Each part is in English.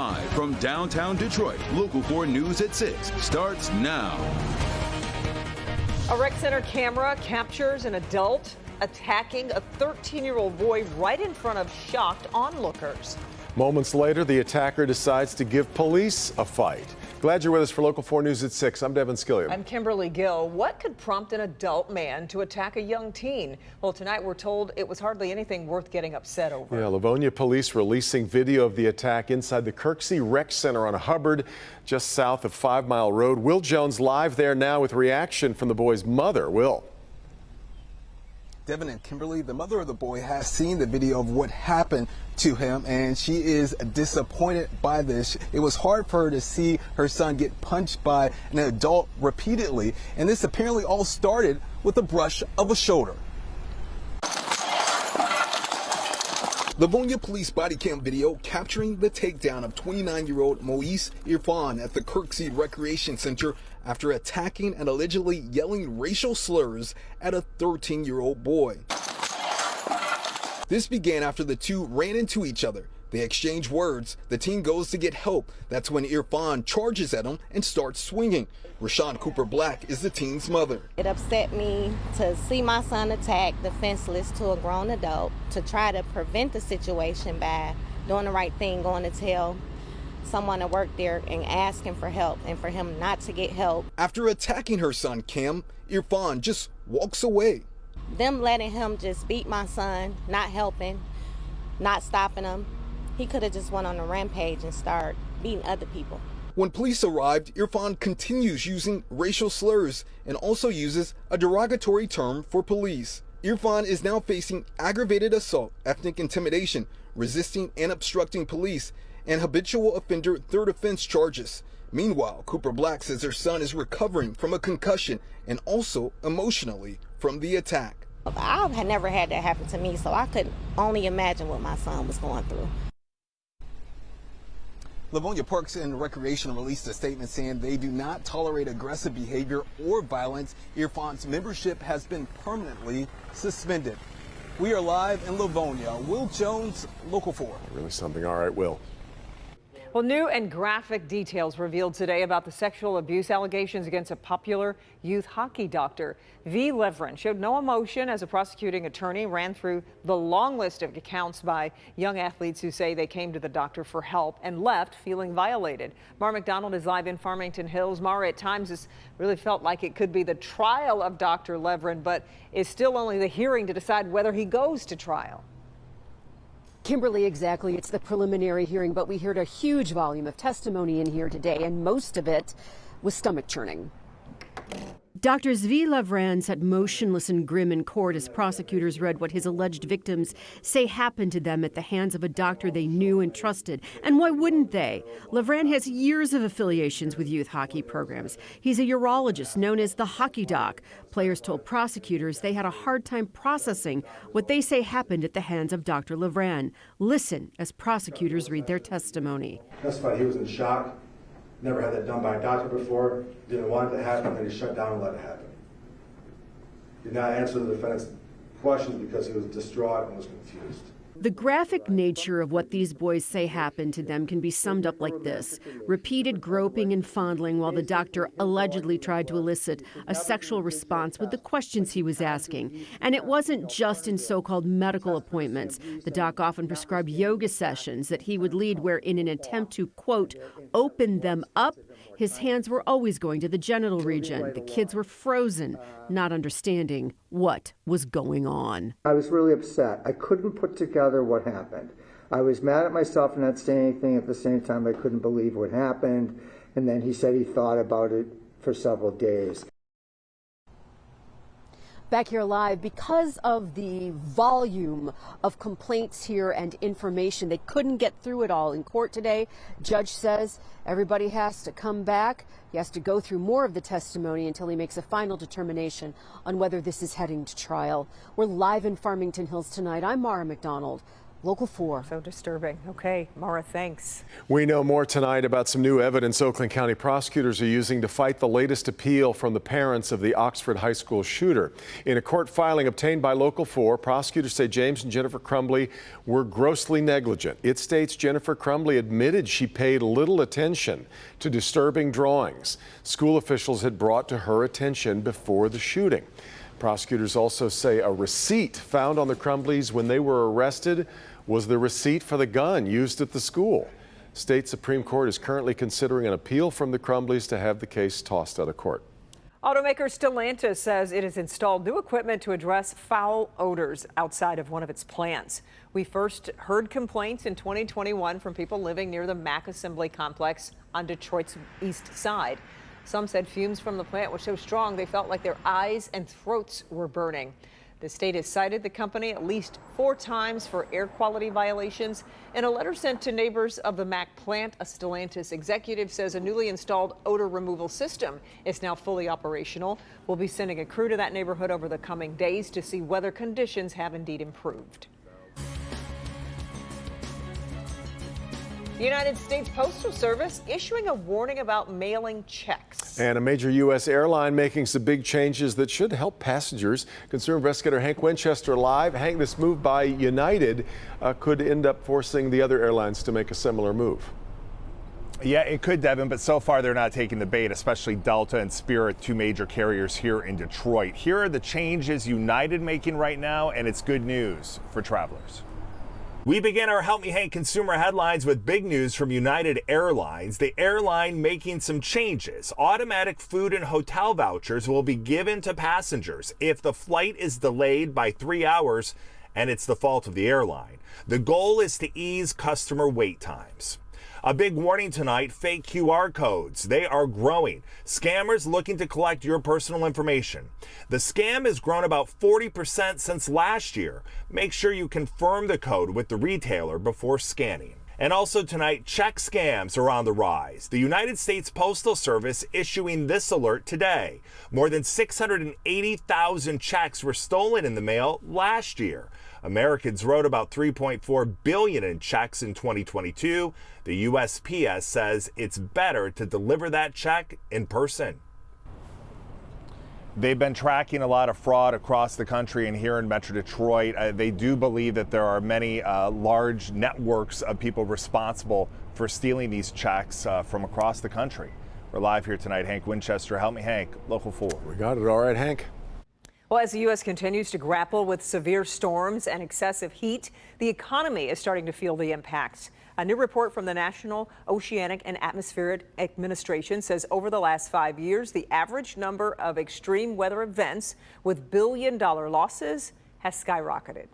Live from downtown Detroit, Local 4 News at 6 starts now. A rec center camera captures an adult attacking a 13-year-old boy right in front of shocked onlookers. Moments later, the attacker decides to give police a fight. Glad you're with us for Local 4 News at 6. I'm Devin Skilliam. I'm Kimberly Gill. What could prompt an adult man to attack a young teen? Well, tonight we're told it was hardly anything worth getting upset over. Yeah, Livonia police releasing video of the attack inside the Kirksey Rec Center on Hubbard, just south of 5 Mile Road. Will Jones live there now with reaction from the boy's mother. Will. Devin and Kimberly, the mother of the boy, has seen the video of what happened to him, and she is disappointed by this. It was hard for her to see her son get punched by an adult repeatedly, and this apparently all started with a brush of a shoulder. Livonia police body cam video capturing the takedown of 29-year-old Moise Irfan at the Kirksey Recreation Center after attacking and allegedly yelling racial slurs at a 13-year-old boy. This began after the two ran into each other. They exchange words. The teen goes to get help. That's when Irfan charges at him and starts swinging. Rashawn Cooper Black is the teen's mother. It upset me to see my son attack defenseless to a grown adult, to try to prevent the situation by doing the right thing, going to tell someone to work there and asking for help, and for him not to get help. After attacking her son, Cam, Irfan just walks away. Them letting him just beat my son, not helping, not stopping him. He could have just went on a rampage and started beating other people. When police arrived, Irfan continues using racial slurs and also uses a derogatory term for police. Irfan is now facing aggravated assault, ethnic intimidation, resisting and obstructing police, and habitual offender third offense charges. Meanwhile, Cooper Black says her son is recovering from a concussion and also emotionally from the attack. I had never had that happen to me, so I could only imagine what my son was going through. Livonia Parks and Recreation released a statement saying they do not tolerate aggressive behavior or violence. Irfan's membership has been permanently suspended. We are live in Livonia. Will Jones, Local 4. Really something. All right, Will. Well, new and graphic details revealed today about the sexual abuse allegations against a popular youth hockey doctor. Levren showed no emotion as a prosecuting attorney ran through the long list of accounts by young athletes who say they came to the doctor for help and left feeling violated. Mara McDonald is live in Farmington Hills. Mara, at times this really felt like it could be the trial of Dr. Levren, but is still only the hearing to decide whether he goes to trial. Kimberly, exactly. It's the preliminary hearing, but we heard a huge volume of testimony in here today, and most of it was stomach churning. Dr. Zvi Levren sat motionless and grim in court as prosecutors read what his alleged victims say happened to them at the hands of a doctor they knew and trusted. And why wouldn't they? Levren has years of affiliations with youth hockey programs. He's a urologist known as the Hockey Doc. Players told prosecutors they had a hard time processing what they say happened at the hands of Dr. Levren. Listen as prosecutors read their testimony. Testified he was in shock. Never had that done by a doctor before, didn't want it to happen, and he shut down and let it happen. Did not answer the defendant's questions because he was distraught and was confused. The graphic nature of what these boys say happened to them can be summed up like this: repeated groping and fondling while the doctor allegedly tried to elicit a sexual response with the questions he was asking. And it wasn't just in so-called medical appointments. The doc often prescribed yoga sessions that he would lead where, in an attempt to, quote, open them up, his hands were always going to the genital region. The kids were frozen, not understanding what was going on. I was really upset. I couldn't put together what happened. I was mad at myself for not saying anything. At the same time, I couldn't believe what happened. And then he said he thought about it for several days. Back here live, because of the volume of complaints here and information, they couldn't get through it all in court today. Judge says everybody has to come back. He has to go through more of the testimony until he makes a final determination on whether this is heading to trial. We're live in Farmington Hills tonight. I'm Mara McDonald, Local 4. So disturbing. Okay, Mara, thanks. We know more tonight about some new evidence Oakland County prosecutors are using to fight the latest appeal from the parents of the Oxford High School shooter. In a court filing obtained by Local 4, prosecutors say James and Jennifer Crumbley were grossly negligent. It states Jennifer Crumbley admitted she paid little attention to disturbing drawings school officials had brought to her attention before the shooting. Prosecutors also say a receipt found on the Crumbleys when they were arrested was the receipt for the gun used at the school. State Supreme Court is currently considering an appeal from the Crumbleys to have the case tossed out of court. Automaker Stellantis says it has installed new equipment to address foul odors outside of one of its plants. We first heard complaints in 2021 from people living near the Mack Assembly Complex on Detroit's east side. Some said fumes from the plant were so strong they felt like their eyes and throats were burning. The state has cited the company at least 4 times for air quality violations. In a letter sent to neighbors of the Mack plant, a Stellantis executive says a newly installed odor removal system is now fully operational. We'll be sending a crew to that neighborhood over the coming days to see whether conditions have indeed improved. The United States Postal Service issuing a warning about mailing checks. And a major U.S. airline making some big changes that should help passengers. Consumer investigator Hank Winchester live. Hank, this move by United could end up forcing the other airlines to make a similar move. Yeah, it could, Devin, but so far they're not taking the bait, especially Delta and Spirit, 2 major carriers here in Detroit. Here are the changes United making right now, and it's good news for travelers. We begin our Help Me Hank consumer headlines with big news from United Airlines. The airline making some changes. Automatic food and hotel vouchers will be given to passengers if the flight is delayed by 3 hours and it's the fault of the airline. The goal is to ease customer wait times. A big warning tonight, fake QR codes. They are growing. Scammers looking to collect your personal information. The scam has grown about 40% since last year. Make sure you confirm the code with the retailer before scanning. And also tonight, check scams are on the rise. The United States Postal Service issuing this alert today. More than 680,000 checks were stolen in the mail last year. Americans wrote about 3.4 billion in checks in 2022. The USPS says it's better to deliver that check in person. They've been tracking a lot of fraud across the country and here in Metro Detroit. They do believe that there are many large networks of people responsible for stealing these checks from across the country. We're live here tonight. Hank Winchester, Help Me Hank, Local 4. We got it. All right, Hank. Well, as the U.S. continues to grapple with severe storms and excessive heat, the economy is starting to feel the impacts. A new report from the National Oceanic and Atmospheric Administration says over the last 5 years, the average number of extreme weather events with billion-dollar losses has skyrocketed.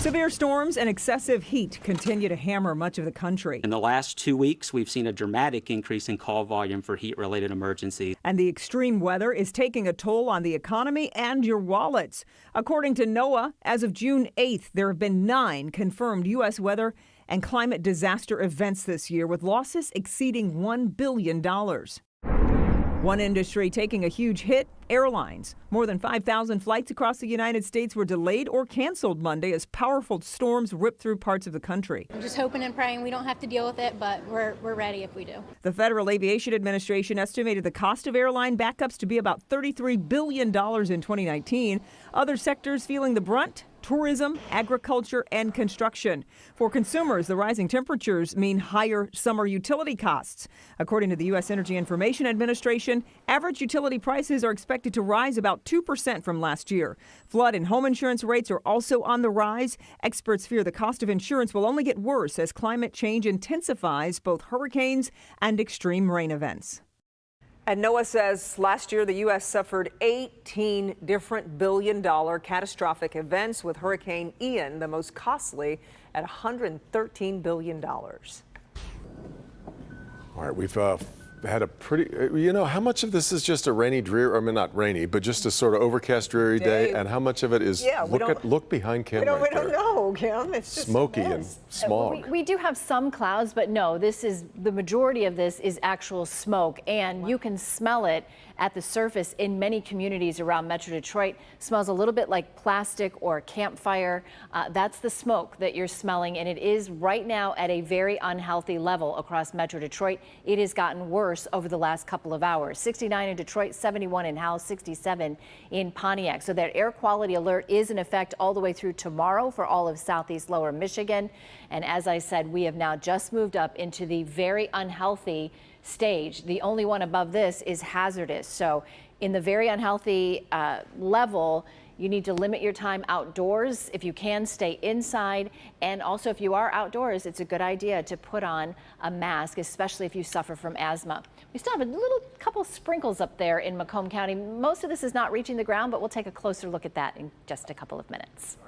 Severe storms and excessive heat continue to hammer much of the country. In the last 2 weeks, we've seen a dramatic increase in call volume for heat-related emergencies. And the extreme weather is taking a toll on the economy and your wallets. According to NOAA, as of June 8th, there have been 9 confirmed U.S. weather and climate disaster events this year, with losses exceeding $1 billion. One industry taking a huge hit, airlines. More than 5,000 flights across the United States were delayed or canceled Monday as powerful storms ripped through parts of the country. I'm just hoping and praying we don't have to deal with it, but we're ready if we do. The Federal Aviation Administration estimated the cost of airline backups to be about $33 billion in 2019. Other sectors feeling the brunt: tourism, agriculture, and construction. For consumers, the rising temperatures mean higher summer utility costs. According to the U.S. Energy Information Administration, average utility prices are expected to rise about 2% from last year. Flood and home insurance rates are also on the rise. Experts fear the cost of insurance will only get worse as climate change intensifies both hurricanes and extreme rain events. And NOAA says last year the U.S. suffered 18 different billion-dollar catastrophic events, with Hurricane Ian the most costly at $113 billion. All right, we've had a pretty, how much of this is just a rainy, dreary, I mean, not rainy, but just a sort of overcast, dreary day, and how much of it is, look behind Kim we don't know, Kim. It's just smoky and smog. We do have some clouds, but no, the majority of this is actual smoke, and you can smell it at the surface in many communities around Metro Detroit. Smells a little bit like plastic or a campfire. That's the smoke that you're smelling, and it is right now at a very unhealthy level across Metro Detroit. It has gotten worse over the last couple of hours. 69 in Detroit, 71 in Howell, 67 in Pontiac. So that air quality alert is in effect all the way through tomorrow for all of southeast lower Michigan. And as I said, we have now just moved up into the very unhealthy stage. The only one above this is hazardous. So in the very unhealthy level, you need to limit your time outdoors. If you can, stay inside. And also, if you are outdoors, it's a good idea to put on a mask, especially if you suffer from asthma. We still have a little couple sprinkles up there in Macomb County. Most of this is not reaching the ground, but we'll take a closer look at that in just a couple of minutes.